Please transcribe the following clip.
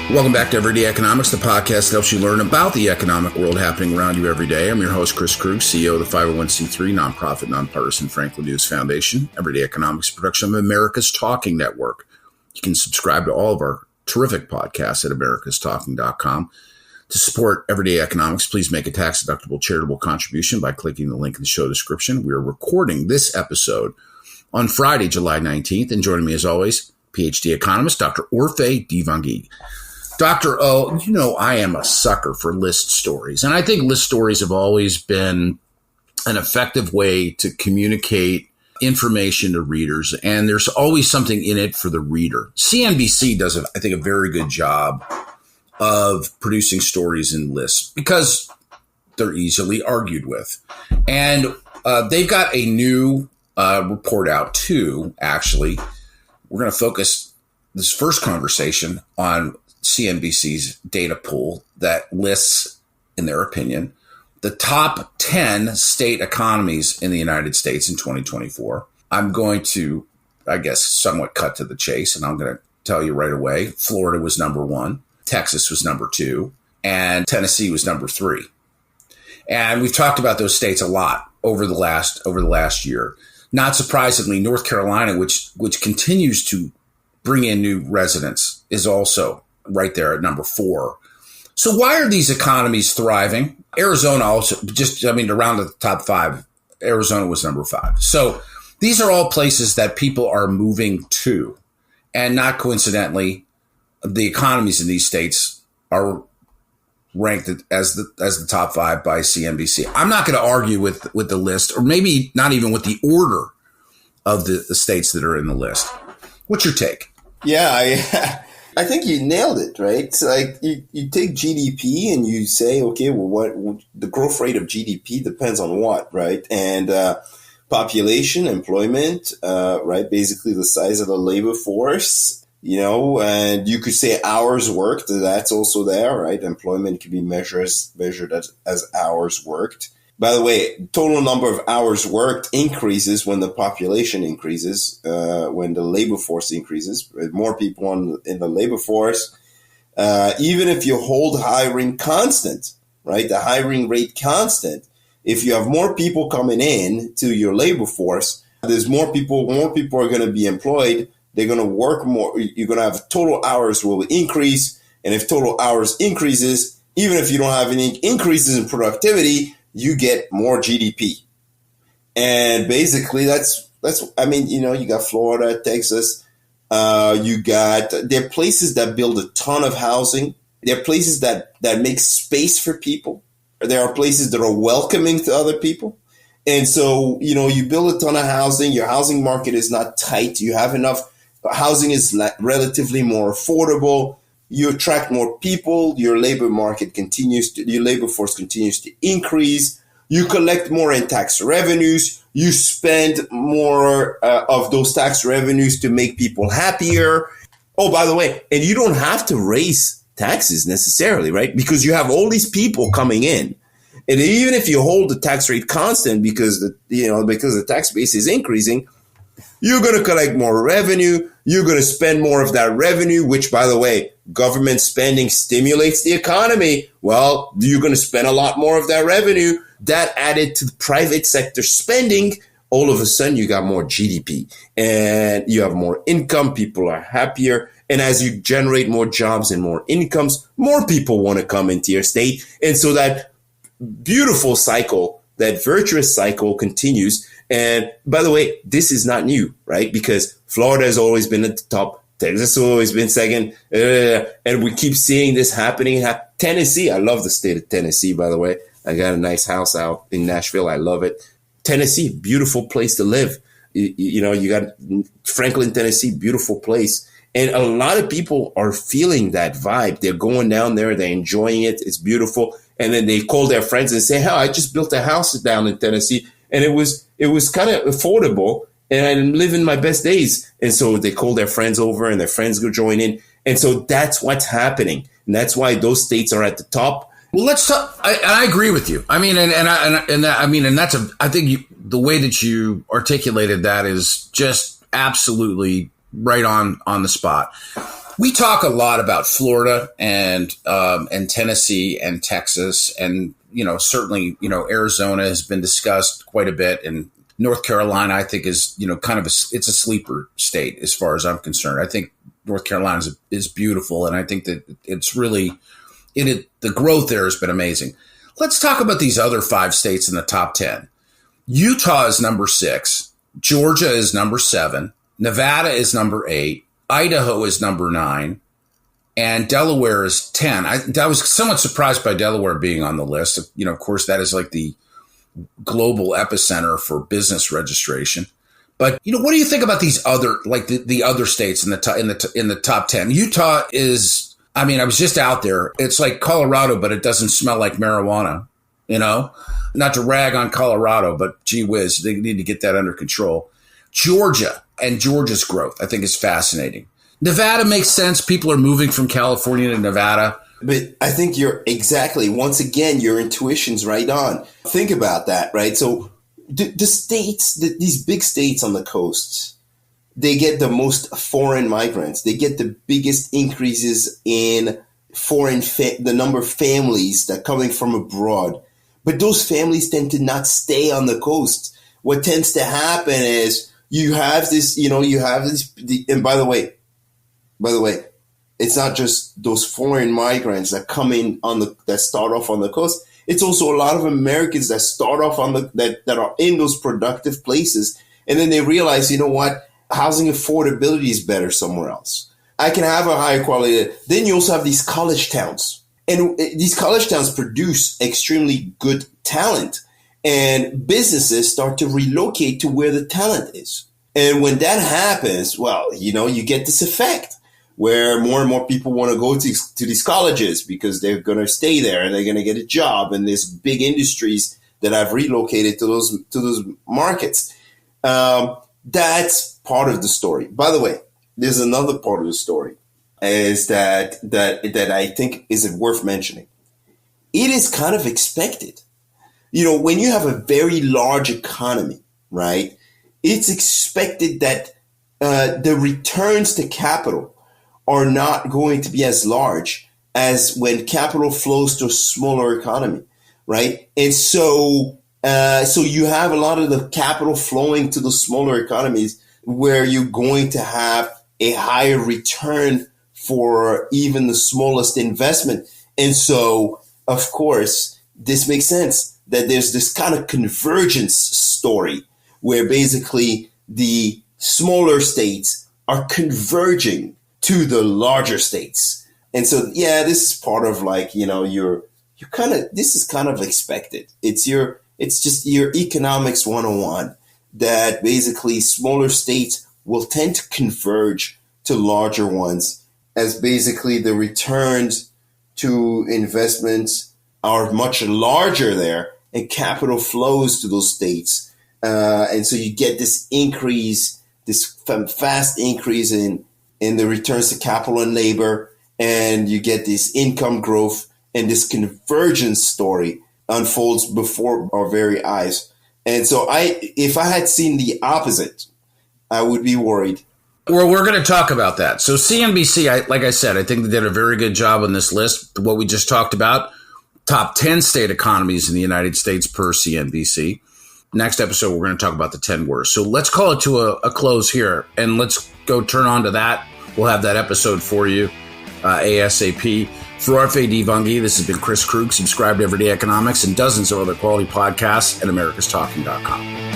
Welcome back to Everyday Economics, the podcast that helps you learn about the economic world happening around you every day. I'm your host, Chris Krug, CEO of the 501c3 nonprofit, nonpartisan Franklin News Foundation. Everyday Economics production of America's Talking Network. You can subscribe to all of our terrific podcasts at americastalking.com. To support Everyday Economics, please make a tax-deductible charitable contribution by clicking the link in the show description. We are recording this episode on Friday, July 19th, and joining me as always, PhD economist, Dr. Orphe Divounguy. Dr. O, you know I am a sucker for list stories, and I think list stories have always been an effective way to communicate information to readers, and there's always something in it for the reader. CNBC does, I think, a very good job of producing stories in lists because they're easily argued with. And they've got a new report out too, actually. We're going to focus this first conversation on CNBC's data pool that lists, in their opinion, the top 10 state economies in the United States in 2024. I'm going to, I guess, somewhat cut to the chase, and I'm going to tell you right away. Florida was number 1, Texas was number 2, and Tennessee was number 3. And we've talked about those states a lot over the last year. Not surprisingly, North Carolina, which continues to bring in new residents, is also right there at number 4. So why are these economies thriving? Arizona also, around the top 5, Arizona was number 5. So these are all places that people are moving to. And not coincidentally, the economies in these states are ranked as the top 5 by CNBC. I'm not going to argue with the list, or maybe not even with the order of the states that are in the list. What's your take? Yeah, I think you nailed it, right? It's like you take GDP and you say, okay, well, what the growth rate of GDP depends on what, right? And population, employment, right? Basically the size of the labor force, and you could say hours worked. That's also there, right? Employment can be measured as hours worked. By the way, total number of hours worked increases when the population increases, when the labor force increases. More people in the labor force, even if you hold hiring constant, right? The hiring rate constant. If you have more people coming in to your labor force, there's more people are going to be employed. They're going to work more. You're going to have total hours will increase. And if total hours increases, even if you don't have any increases in productivity, you get more GDP. And basically you got Florida, Texas, there are places that build a ton of housing. There are places that make space for people. There are places that are welcoming to other people. And so, you build a ton of housing, your housing market is not tight. You have enough housing is relatively more affordable. You attract more people. Your labor force continues to increase. You collect more in tax revenues. You spend more of those tax revenues to make people happier. Oh, by the way, and you don't have to raise taxes necessarily, right? Because you have all these people coming in. And even if you hold the tax rate constant because the tax base is increasing, you're going to collect more revenue. You're going to spend more of that revenue, which, by the way, government spending stimulates the economy. Well, you're going to spend a lot more of that revenue. That added to the private sector spending, all of a sudden you got more GDP and you have more income. People are happier. And as you generate more jobs and more incomes, more people want to come into your state. And so that beautiful cycle, that virtuous cycle continues. And by the way, this is not new, right? Because Florida has always been at the top. Texas has always been second. And we keep seeing this happening. Tennessee, I love the state of Tennessee, by the way. I got a nice house out in Nashville. I love it. Tennessee, beautiful place to live. You got Franklin, Tennessee, beautiful place. And a lot of people are feeling that vibe. They're going down there. They're enjoying it. It's beautiful. And then they call their friends and say, I just built a house down in Tennessee. And it was kind of affordable. And I'm living my best days. And so they call their friends over and their friends go join in. And so that's what's happening. And that's why those states are at the top. Well, let's talk. I agree with you. I mean, I think the way that you articulated that is just absolutely right on the spot. We talk a lot about Florida and Tennessee and Texas, and certainly Arizona has been discussed quite a bit, and North Carolina I think is kind of it's a sleeper state as far as I'm concerned. I think North Carolina is beautiful, and I think that it's really the growth there has been amazing. Let's talk about these other 5 states in the top 10. Utah is number 6, Georgia is number 7, Nevada is number 8. Idaho is number 9, and Delaware is 10. I was somewhat surprised by Delaware being on the list. Of course, that is like the global epicenter for business registration. But what do you think about these other, like the other states in the top 10? Utah is, I was just out there. It's like Colorado, but it doesn't smell like marijuana. Not to rag on Colorado, but gee whiz, they need to get that under control. Georgia. And Georgia's growth, I think, is fascinating. Nevada makes sense. People are moving from California to Nevada. But I think once again, your intuition's right on. Think about that, right? So the states, these big states on the coast, they get the most foreign migrants. They get the biggest increases in the number of families that are coming from abroad. But those families tend to not stay on the coast. What tends to happen is, you have this, and by the way, it's not just those foreign migrants that come in that start off on the coast. It's also a lot of Americans that start off that are in those productive places. And then they realize, housing affordability is better somewhere else. I can have a higher quality. Then you also have these college towns, and these college towns produce extremely good talent. And businesses start to relocate to where the talent is. And when that happens, well, you get this effect where more and more people want to go to these colleges because they're going to stay there and they're going to get a job. And there's big industries that have relocated to those markets. That's part of the story. By the way, there's another part of the story is that I think is worth mentioning. It is kind of expected. When you have a very large economy, right, it's expected that the returns to capital are not going to be as large as when capital flows to a smaller economy, right? And so you have a lot of the capital flowing to the smaller economies where you're going to have a higher return for even the smallest investment. And so, of course, this makes sense that there's this kind of convergence story where basically the smaller states are converging to the larger states. And so, this is part of this is kind of expected. It's just your economics 101 that basically smaller states will tend to converge to larger ones as basically the returns to investments are much larger there and capital flows to those states. And so you get this increase, this fast increase in the returns to capital and labor, and you get this income growth, and this convergence story unfolds before our very eyes. And so if I had seen the opposite, I would be worried. Well, we're going to talk about that. So CNBC, like I said, I think they did a very good job on this list. What we just talked about, top 10 state economies in the United States per CNBC. Next episode, we're going to talk about the 10 worst. So let's call it to a close here, and let's go turn on to that. We'll have that episode for you ASAP. For Orphe Divounguy, this has been Chris Krug. Subscribe to Everyday Economics and dozens of other quality podcasts at americastalking.com.